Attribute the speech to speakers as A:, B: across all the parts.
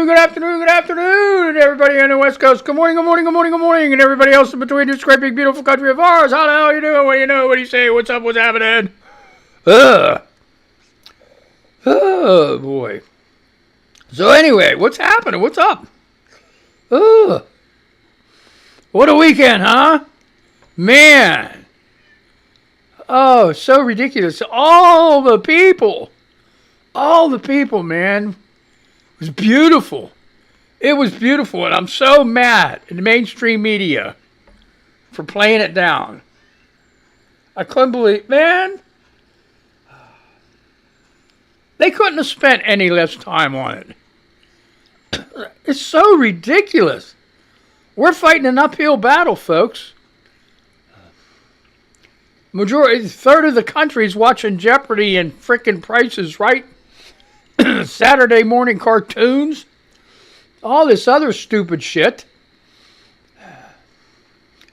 A: good afternoon, everybody on the West Coast. Good morning, and everybody else in between this great big beautiful country of ours. How the hell you doing? What do you know? What do you say? What's up? What's happening? Oh boy. So anyway, what's happening? What's up? What a weekend, huh? Man. Oh, so ridiculous. All the people, man. It was beautiful. It was beautiful, and I'm so mad at the mainstream media for playing it down. I couldn't believe, man. They couldn't have spent any less time on it. It's so ridiculous. We're fighting an uphill battle, folks. Third of the country is watching Jeopardy and frickin' Price is Right. Saturday morning cartoons. All this other stupid shit.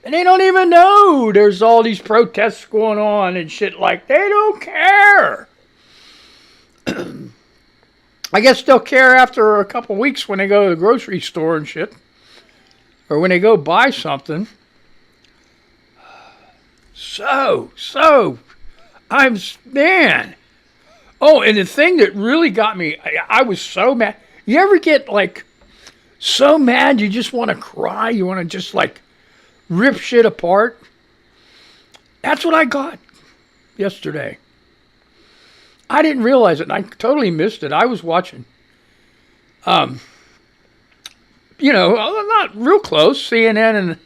A: And they don't even know there's all these protests going on and shit like they don't care. I guess they'll care after a couple weeks when they go to the grocery store and shit. Or when they go buy something. Man. Oh, and the thing that really got me, I was so mad. You ever get like so mad you just want to cry? You want to just like rip shit apart? That's what I got yesterday. I didn't realize it, and I totally missed it. I was watching, not real close, CNN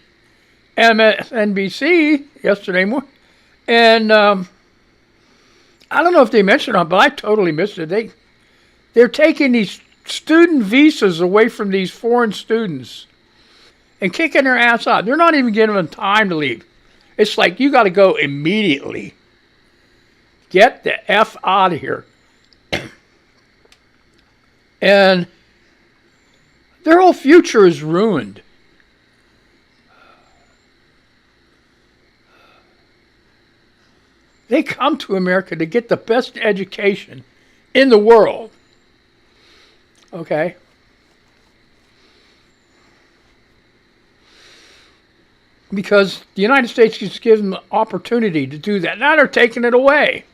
A: and MSNBC yesterday morning. And I don't know if they mentioned it, but I totally missed it. They're taking these student visas away from these foreign students and kicking their ass out. They're not even giving them time to leave. It's like, you got to go immediately. Get the F out of here. And their whole future is ruined. They come to America to get the best education in the world. Okay? Because the United States just gives them the opportunity to do that. Now they're taking it away.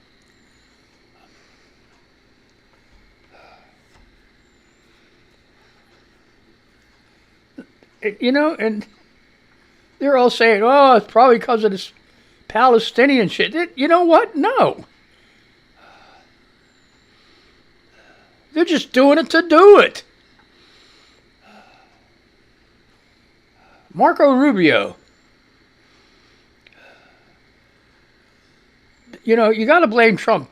A: And they're all saying, oh, it's probably because of this Palestinian shit. You know what? No. They're just doing it to do it. Marco Rubio. You got to blame Trump.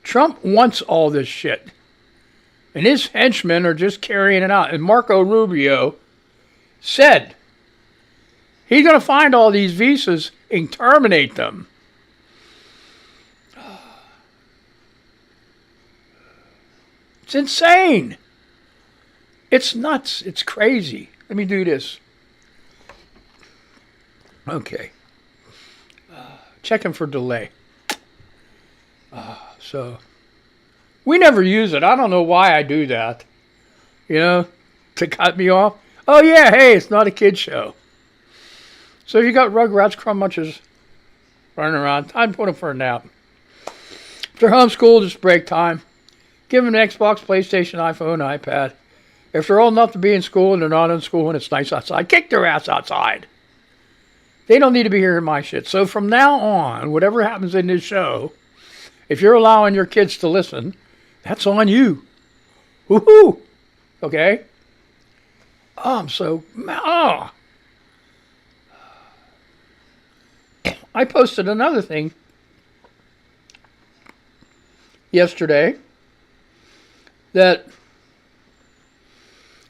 A: Trump wants all this shit. And his henchmen are just carrying it out. And Marco Rubio said he's going to find all these visas and terminate them. It's insane. It's nuts. It's crazy. Let me do this. Okay. Checking for delay. So we never use it. I don't know why I do that. To cut me off. Oh yeah, hey, it's not a kid show. So if you got Rugrats, Crumb Munchers running around, time to put them for a nap. If they're homeschooled, it's break time. Give them an Xbox, PlayStation, iPhone, iPad. If they're old enough to be in school and they're not in school and it's nice outside, kick their ass outside. They don't need to be hearing my shit. So from now on, whatever happens in this show, if you're allowing your kids to listen, that's on you. Woohoo! Okay? I posted another thing yesterday that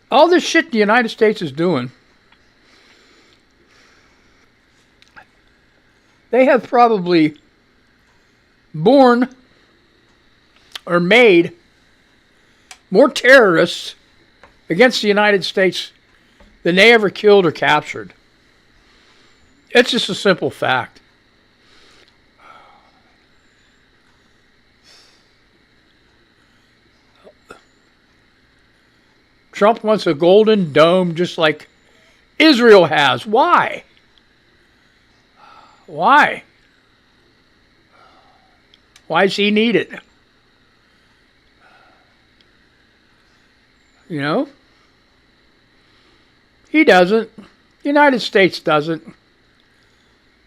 A: all this shit the United States is doing, they have probably born or made more terrorists against the United States than they ever killed or captured. It's just a simple fact. Trump wants a golden dome just like Israel has. Why? Why? Why does he need it? You know? He doesn't. The United States doesn't.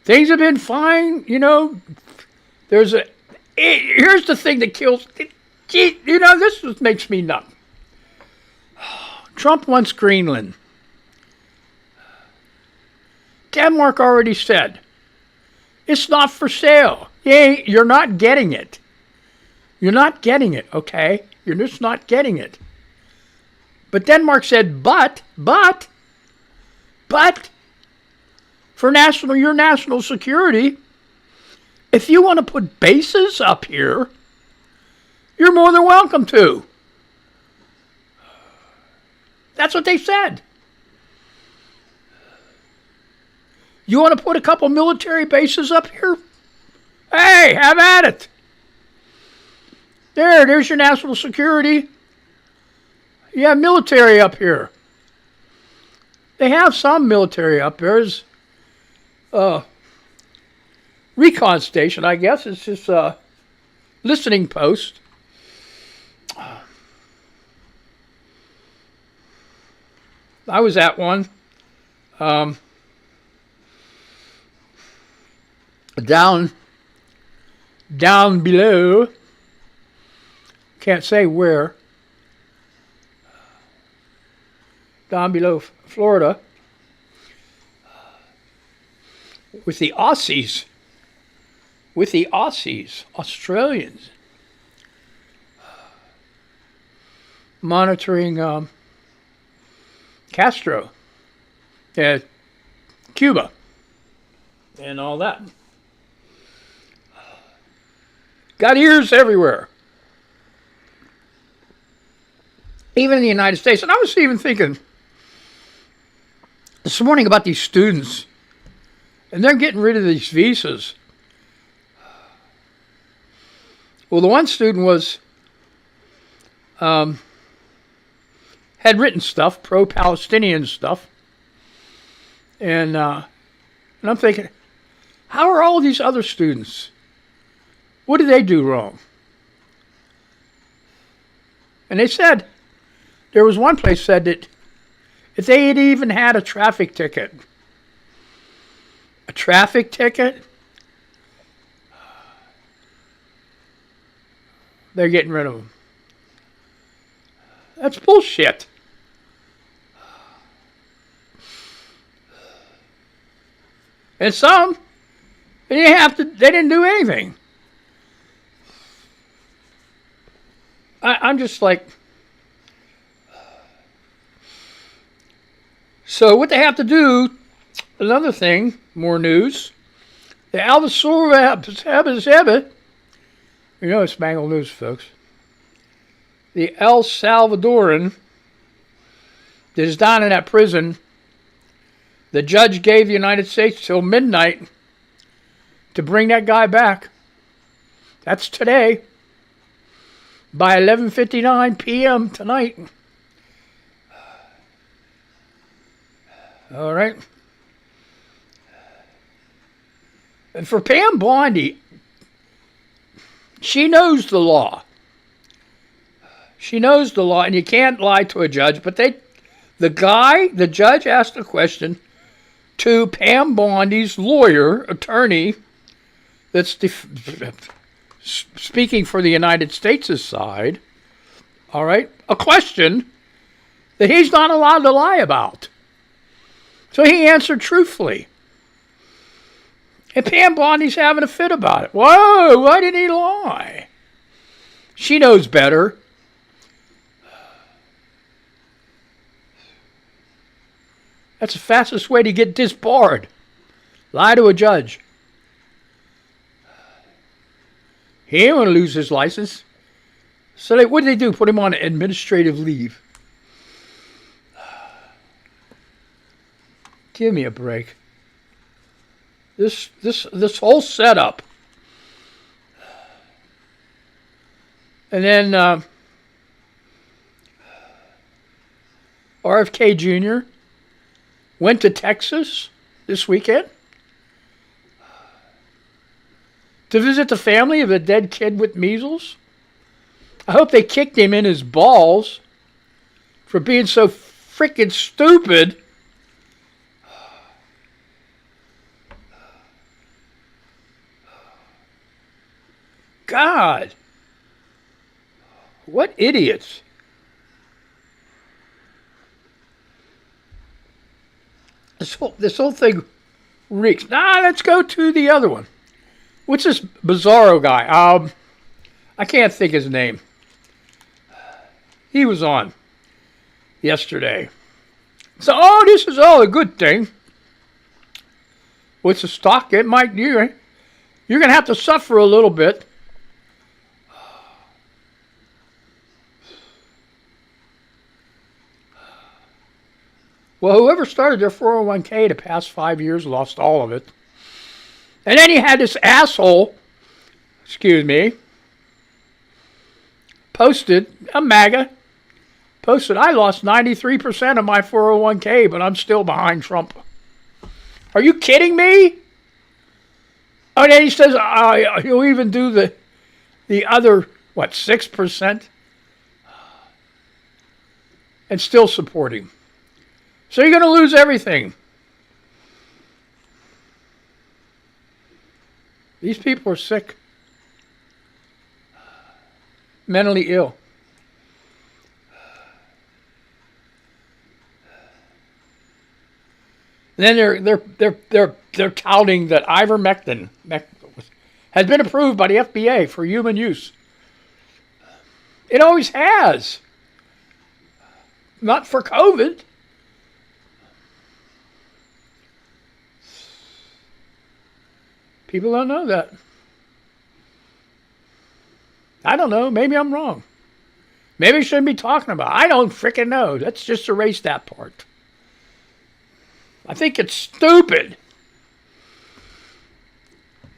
A: Things have been fine, you know. Here's the thing that kills. You know, this makes me numb. Trump wants Greenland. Denmark already said, it's not for sale. You're not getting it. You're not getting it, okay? You're just not getting it. But Denmark said, but, for your national security, if you want to put bases up here, you're more than welcome to. That's what they said. You want to put a couple military bases up here? Hey, have at it. There's your national security. You have military up here. They have some military up there. There's recon station, I guess. It's just a listening post. I was at one. Down below. Can't say where. Down below Florida. With the Aussies. Australians. Monitoring Castro. Cuba. And all that. Got ears everywhere. Even in the United States. And I was even thinking this morning about these students. And they're getting rid of these visas. Well, the one student was had written stuff, pro-Palestinian stuff. And I'm thinking, how are all these other students? What did they do wrong? And they said, there was one place said that if they had even had a traffic ticket, they're getting rid of them. That's bullshit. And some, they didn't do anything. I'm just like, so what they have to do, another thing, more news, the you know it's Mangled news, folks. The El Salvadoran that is down in that prison, the judge gave the United States till midnight to bring that guy back. That's today. By 11:59 p.m. tonight. All right. And for Pam Bondi, she knows the law. She knows the law, and you can't lie to a judge. But the judge asked a question to Pam Bondi's attorney, that's speaking for the United States' side, all right, a question that he's not allowed to lie about. So he answered truthfully. And Pam Bondi's having a fit about it. Whoa, why did he lie? She knows better. That's the fastest way to get disbarred. Lie to a judge. He ain't going to lose his license. So what did they do? Put him on administrative leave. Give me a break. This whole setup. And then RFK Jr. went to Texas this weekend to visit the family of a dead kid with measles. I hope they kicked him in his balls for being so freaking stupid. God. What idiots. This whole thing reeks. Let's go to the other one. What's this Bizarro guy? I can't think his name. He was on yesterday. So, this is all a good thing. What's the stock? You're going to have to suffer a little bit. Well, whoever started their 401k the past 5 years lost all of it. And then you had this asshole, posted, a MAGA, posted, I lost 93% of my 401k, but I'm still behind Trump. Are you kidding me? Oh, and then he says he'll even do the other, 6%? And still support him. So you're going to lose everything. These people are sick. Mentally ill. And then they're touting that ivermectin has been approved by the FDA for human use. It always has. Not for COVID. People don't know that. I don't know. Maybe I'm wrong. Maybe I shouldn't be talking about it. I don't freaking know. Let's just erase that part. I think it's stupid.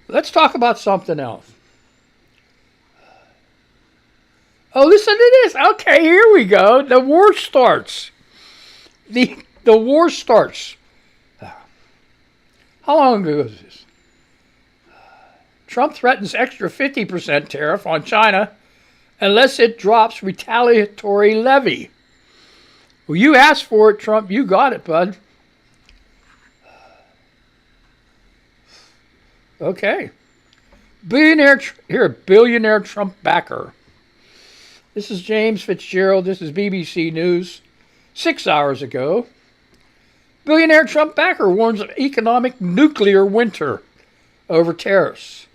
A: Let's talk about something else. Oh, listen to this. Okay, here we go. The war starts. The war starts. How long ago was this? Trump threatens extra 50% tariff on China unless it drops retaliatory levy. Well, you asked for it, Trump. You got it, bud. Okay. Billionaire Trump backer. This is James Fitzgerald. This is BBC News. 6 hours ago. Billionaire Trump backer warns of economic nuclear winter over tariffs.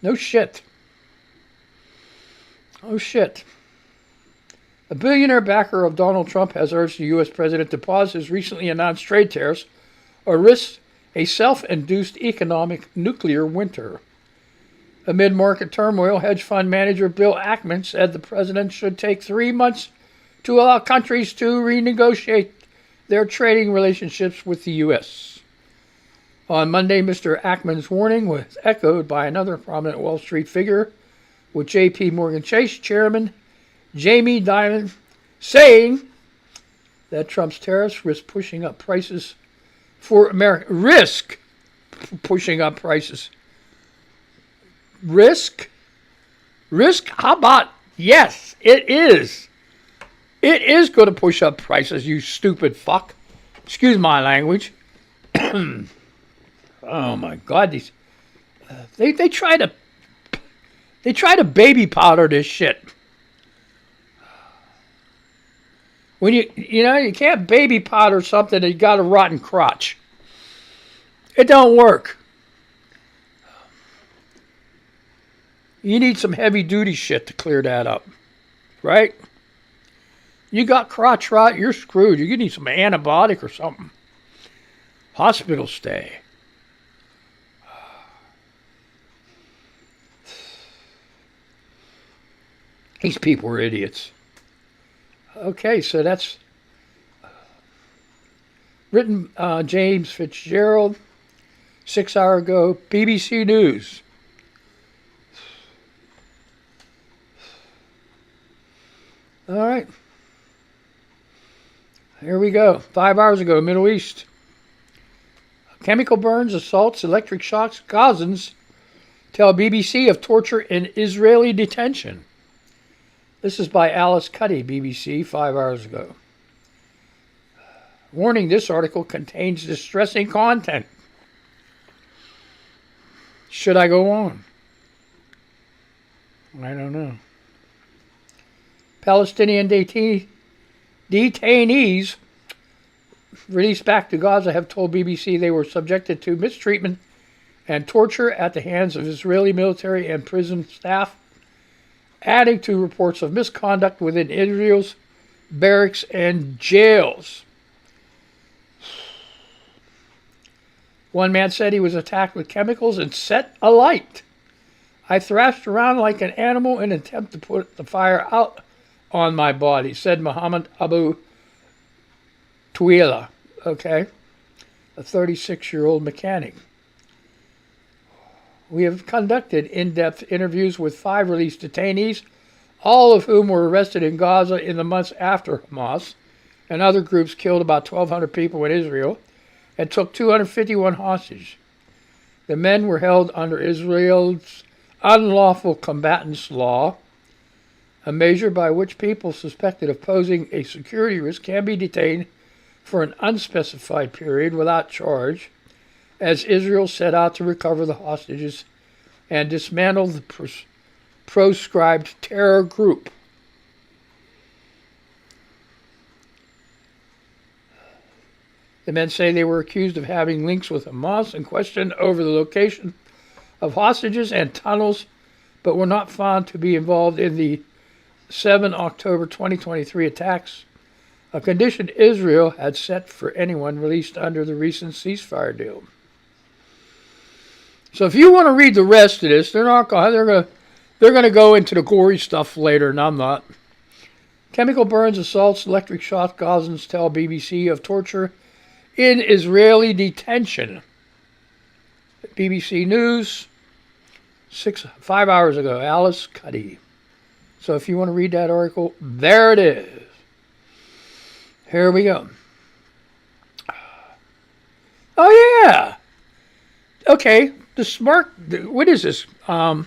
A: No shit. Oh shit. A billionaire backer of Donald Trump has urged the U.S. president to pause his recently announced trade tariffs or risk a self-induced economic nuclear winter. Amid market turmoil, hedge fund manager Bill Ackman said the president should take 3 months to allow countries to renegotiate their trading relationships with the U.S. On Monday, Mr. Ackman's warning was echoed by another prominent Wall Street figure, with J.P. Morgan Chase chairman Jamie Dimon saying that Trump's tariffs risk pushing up prices for America. Risk pushing up prices. Risk? How about, yes, it is. It is going to push up prices, you stupid fuck. Excuse my language. Oh my God, these they try to baby powder this shit. When you can't baby powder something that got a rotten crotch. It don't work. You need some heavy duty shit to clear that up, right? You got crotch rot, you're screwed. You need some antibiotic or something. Hospital stay. These people are idiots. Okay, so that's written James Fitzgerald, 6 hours ago, BBC News. All right. Here we go. 5 hours ago, Middle East. Chemical burns, assaults, electric shocks. Gazans tell BBC of torture in Israeli detention. This is by Alice Cuddy, BBC, 5 hours ago. Warning, this article contains distressing content. Should I go on? I don't know. Palestinian detainees released back to Gaza have told BBC they were subjected to mistreatment and torture at the hands of Israeli military and prison staff, adding to reports of misconduct within Israel's barracks and jails. One man said he was attacked with chemicals and set alight. I thrashed around like an animal in an attempt to put the fire out on my body, said Muhammad Abu Tuila, a 36-year-old mechanic. We have conducted in-depth interviews with 5 released detainees, all of whom were arrested in Gaza in the months after Hamas and other groups killed about 1,200 people in Israel and took 251 hostage. The men were held under Israel's unlawful combatants law, a measure by which people suspected of posing a security risk can be detained for an unspecified period without charge, as Israel set out to recover the hostages and dismantle the proscribed terror group. The men say they were accused of having links with Hamas and questioned over the location of hostages and tunnels, but were not found to be involved in the 7 October 2023 attacks, a condition Israel had set for anyone released under the recent ceasefire deal. So if you want to read the rest of this, they're going to go into the gory stuff later, and I'm not. Chemical burns, assaults, electric shocks. Gazans tell BBC of torture in Israeli detention. BBC News, 5 hours ago. Alice Cuddy. So if you want to read that article, there it is. Here we go. Oh, yeah. Okay, what is this? There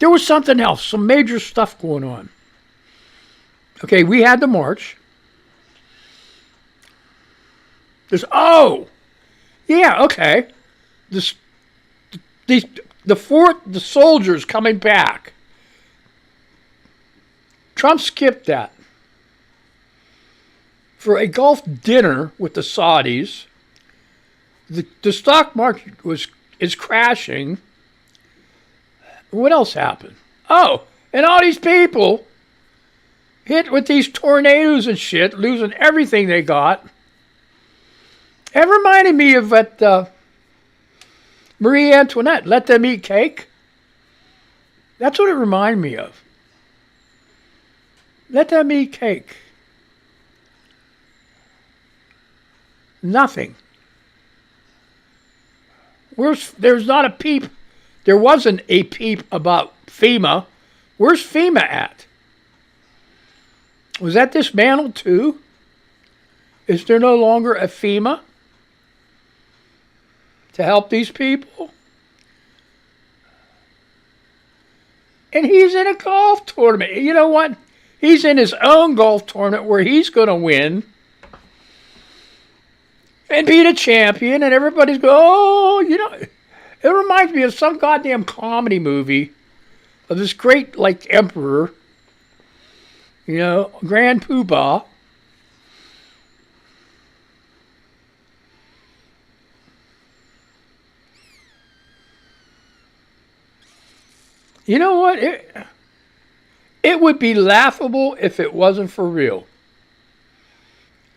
A: was something else, some major stuff going on. Okay, we had the march. The soldiers coming back. Trump skipped that for a Gulf dinner with the Saudis. The stock market is crashing. What else happened? Oh, and all these people hit with these tornadoes and shit, losing everything they got. It reminded me of that Marie Antoinette, let them eat cake. That's what it reminded me of. Let them eat cake. Nothing. There's not a peep. There wasn't a peep about FEMA. Where's FEMA at? Was that dismantled too? Is there no longer a FEMA to help these people? And he's in a golf tournament. You know what? He's in his own golf tournament where he's going to win and be the champion, and everybody's going, oh, you know. It reminds me of some goddamn comedy movie of this great, emperor, Grand Poobah. You know what? It would be laughable if it wasn't for real.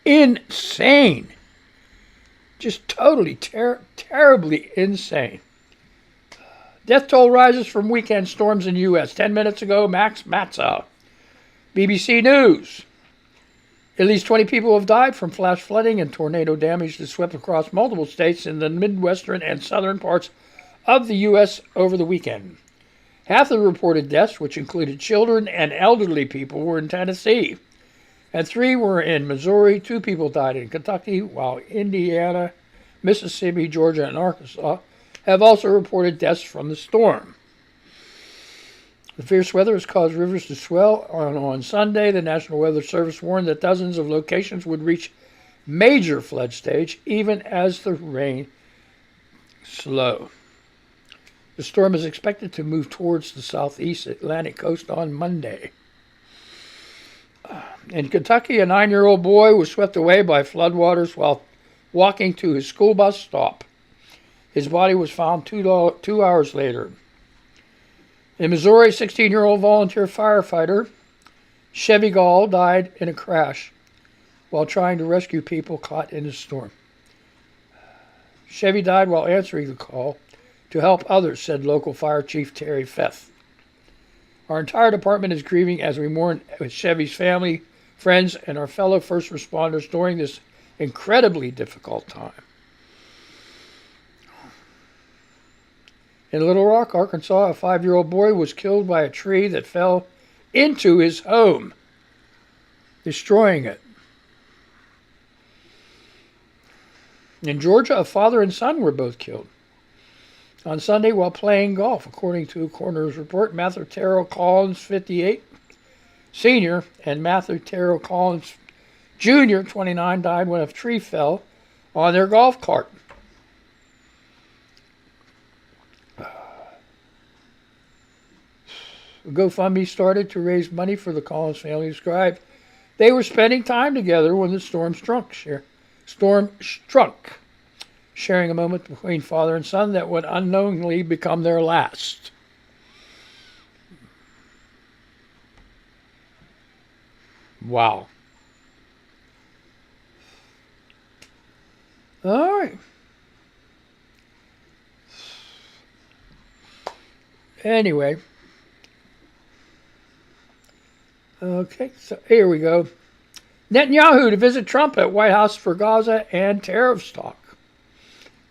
A: Insane. Just totally, terribly insane. Death toll rises from weekend storms in U.S. 10 minutes ago, Max Matza. BBC News. At least 20 people have died from flash flooding and tornado damage that swept across multiple states in the midwestern and southern parts of the U.S. over the weekend. Half the reported deaths, which included children and elderly people, were in Tennessee, and 3 were in Missouri. 2 people died in Kentucky, while Indiana, Mississippi, Georgia, and Arkansas have also reported deaths from the storm. The fierce weather has caused rivers to swell. On Sunday, the National Weather Service warned that dozens of locations would reach major flood stage, even as the rain slowed. The storm is expected to move towards the southeast Atlantic coast on Monday. In Kentucky, a 9-year-old boy was swept away by floodwaters while walking to his school bus stop. His body was found 2 hours later. In Missouri, 16-year-old volunteer firefighter Chevy Gall died in a crash while trying to rescue people caught in the storm. Chevy died while answering the call to help others, said local fire chief Terry Feth. Our entire department is grieving as we mourn with Chevy's family, friends, and our fellow first responders during this incredibly difficult time. In Little Rock, Arkansas, a 5-year-old boy was killed by a tree that fell into his home, destroying it. In Georgia, a father and son were both killed on Sunday while playing golf, according to a coroner's report. Matthew Terrell Collins, 58, senior, and Matthew Terrell Collins, Jr., 29, died when a tree fell on their golf cart. A GoFundMe started to raise money for the Collins family. Described they were spending time together when the storm struck, sharing a moment between father and son that would unknowingly become their last. Wow. All right. Anyway. Okay, so here we go. Netanyahu to visit Trump at White House for Gaza and tariffs talk.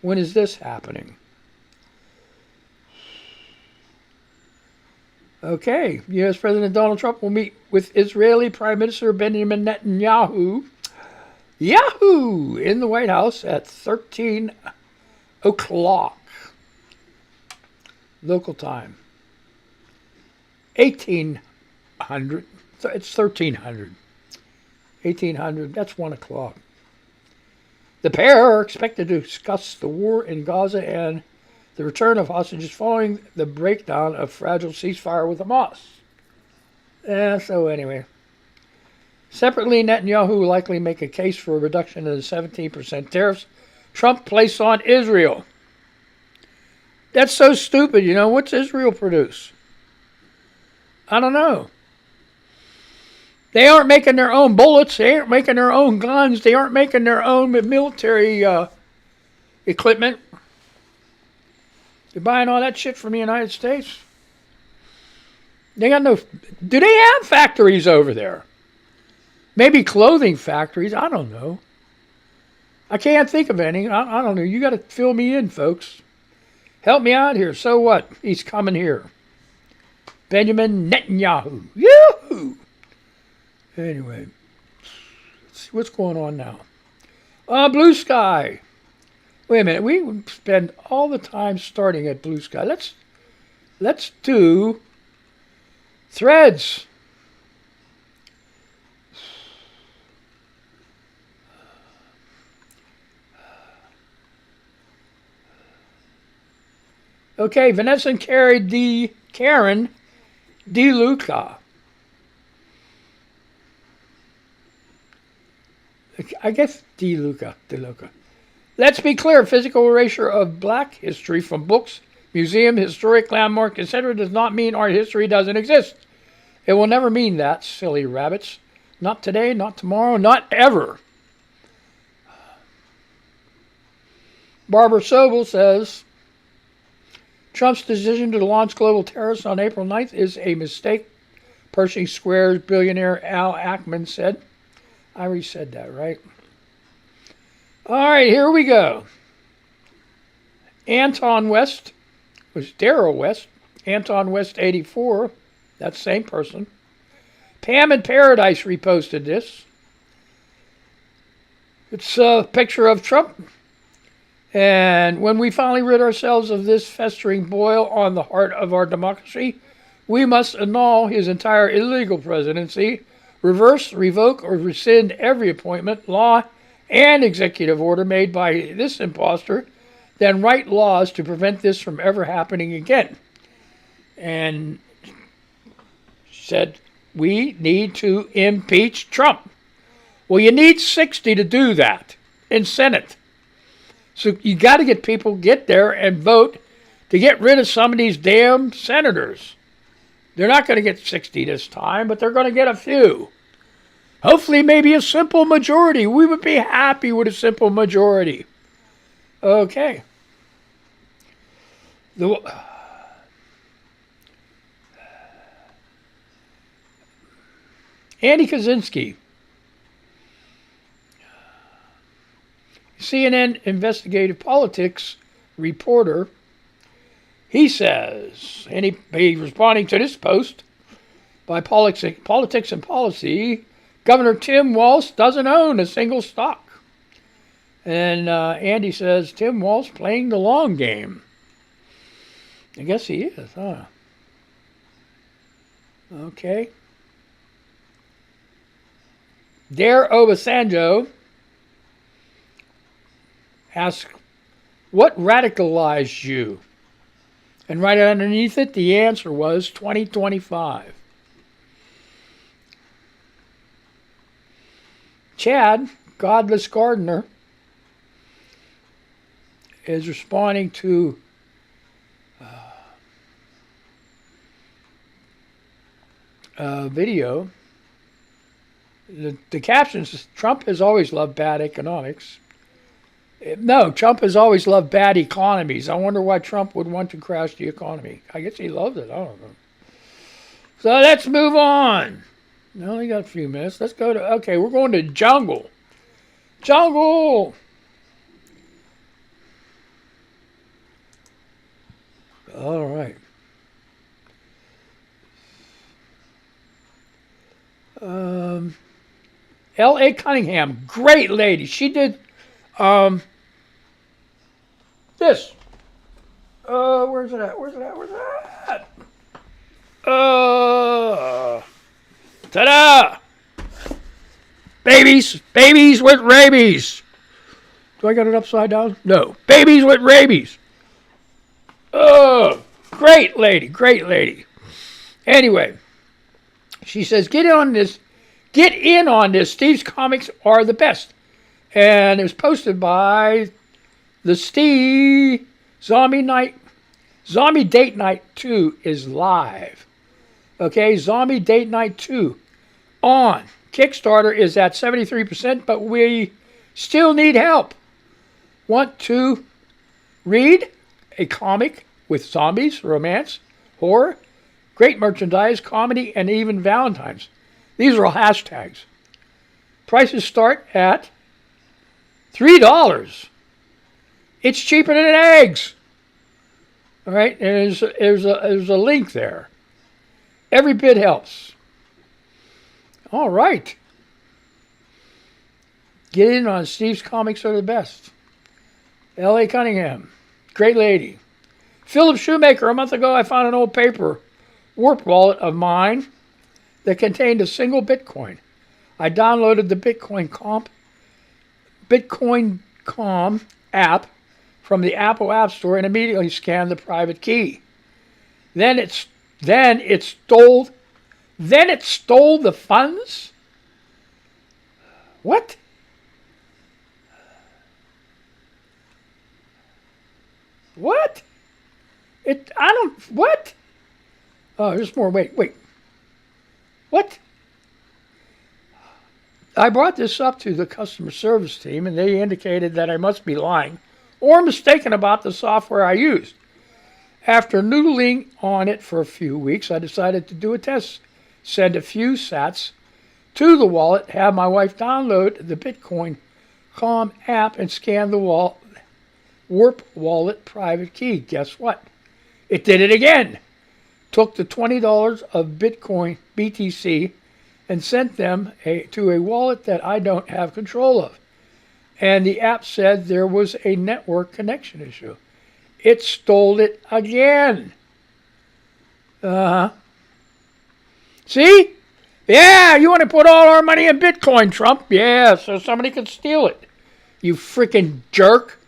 A: When is this happening? Okay, U.S. President Donald Trump will meet with Israeli Prime Minister Benjamin Netanyahu in the White House at 13 o'clock local time. 1800. It's 1300. 1800. That's 1 o'clock. The pair are expected to discuss the war in Gaza and the return of hostages following the breakdown of fragile ceasefire with Hamas. So anyway. Separately, Netanyahu will likely make a case for a reduction of the 17% tariffs Trump placed on Israel. That's so stupid, you know. What's Israel produce? I don't know. They aren't making their own bullets. They aren't making their own guns. They aren't making their own military equipment. They're buying all that shit from the United States. They got no... Do they have factories over there? Maybe clothing factories. I don't know. I can't think of any. I don't know. You got to fill me in, folks. Help me out here. So what? He's coming here. Benjamin Netanyahu. Yoo-hoo! Anyway, let's see what's going on now. Blue Sky. Wait a minute. We spend all the time starting at Blue Sky. Let's do Threads. Okay, Vanessa and Karen DeLuca. I guess DeLuca. Let's be clear, physical erasure of black history from books, museum, historic landmark, etc. does not mean art history doesn't exist. It will never mean that, silly rabbits. Not today, not tomorrow, not ever. Barbara Sobel says, Trump's decision to launch global tariffs on April 9th is a mistake, Pershing Square's billionaire Al Ackman said. I already said that, right? All right, here we go. Anton West was Daryl West. Anton West 84, that same person. Pam in Paradise reposted this. It's a picture of Trump. And when we finally rid ourselves of this festering boil on the heart of our democracy, we must annul his entire illegal presidency, reverse, revoke, or rescind every appointment, law, and executive order made by this impostor, then write laws to prevent this from ever happening again. And said, we need to impeach Trump. Well, you need 60 to do that in Senate. So you got to get people get there and vote to get rid of some of these damn senators. They're not going to get 60 this time, but they're going to get a few. Hopefully maybe a simple majority. We would be happy with a simple majority. Okay. Andy Kaczynski, CNN investigative politics reporter, he says, and he's responding to this post by Politics and Policy, Governor Tim Walz doesn't own a single stock. And Andy says, Tim Walz playing the long game. I guess he is, huh? Okay. Dare Obasanjo asks, what radicalized you? And right underneath it, the answer was 2025. Chad, Godless Gardener, is responding to a video. The caption says, Trump has always loved bad economics. No, Trump has always loved bad economies. I wonder why Trump would want to crash the economy. I guess he loves it. I don't know. So let's move on. We only got a few minutes. Let's go to, okay, we're going to Jungle. Jungle! All right. L.A. Cunningham, great lady. She did this. Where's it at? Ta-da! Babies with rabies. Do I got it upside down? No. Babies with rabies. Oh, great lady. Anyway, she says, get in on this. Steve's comics are the best. And it was posted by the Steve. Zombie Date Night 2 is live. Okay, Zombie Date Night 2 on. Kickstarter is at 73%, but we still need help. Want to read a comic with zombies, romance, horror, great merchandise, comedy, and even Valentine's. These are all hashtags. Prices start at $3. It's cheaper than eggs. All right, and there's a link there. Every bit helps. All right. Get in on Steve's comics are the best. L.A. Cunningham, great lady. Philip Shoemaker, a month ago I found an old paper warp wallet of mine that contained a single Bitcoin. I downloaded the Bitcoin.com app from the Apple App Store and immediately scanned the private key. Then it stole the funds? What? What? What? Oh, there's more. Wait. What? I brought this up to the customer service team, and they indicated that I must be lying or mistaken about the software I used. After noodling on it for a few weeks, I decided to do a test. Send a few sats to the wallet, have my wife download the Bitcoin.com app, and scan the warp wallet private key. Guess what? It did it again. Took the $20 of Bitcoin BTC and sent them to a wallet that I don't have control of. and the app said there was a network connection issue. It stole it again. Uh-huh. See? Yeah, you want to put all our money in Bitcoin, Trump? Yeah, so somebody can steal it. You freaking jerk.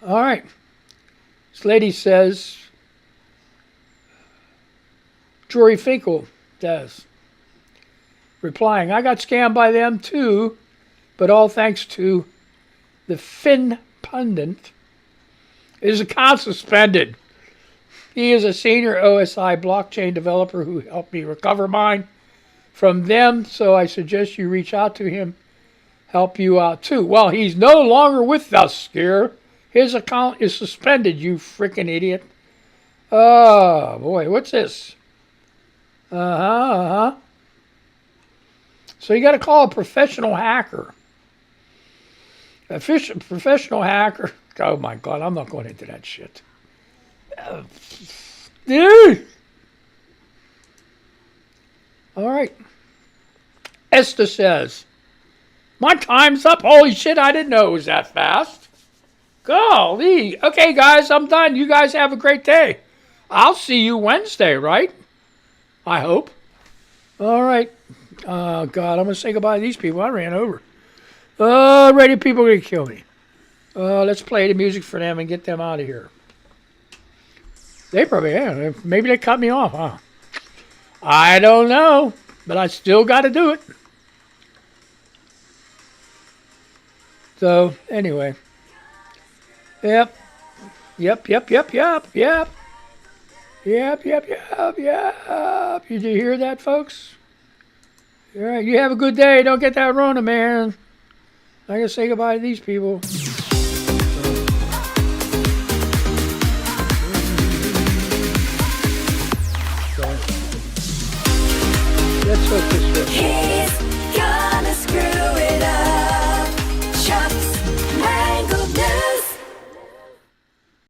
A: All right. This lady says, Jory Finkel does, replying, I got scammed by them too, but all thanks to the Fin Pundit. His account suspended. He is a senior OSI blockchain developer who helped me recover mine from them, so I suggest you reach out to him, help you out too. Well, he's no longer with us, Scare. His account is suspended, you freaking idiot. Oh, boy, what's this? So you got to call a professional hacker. A professional hacker. Oh, my God, I'm not going into that shit. Dude. All right. Esther says, my time's up. Holy shit, I didn't know it was that fast. Golly. Okay, guys, I'm done. You guys have a great day. I'll see you Wednesday, right? I hope. All right. Oh, God, I'm going to say goodbye to these people. I ran over. Radio people are going to kill me. Let's play the music for them and get them out of here. They probably, yeah, maybe they cut me off, huh? I don't know, but I still got to do it. So, anyway. Yep. Did you hear that, folks? All right, you have a good day. Don't get that Rona, man. I gotta say goodbye to these people. Let's hope this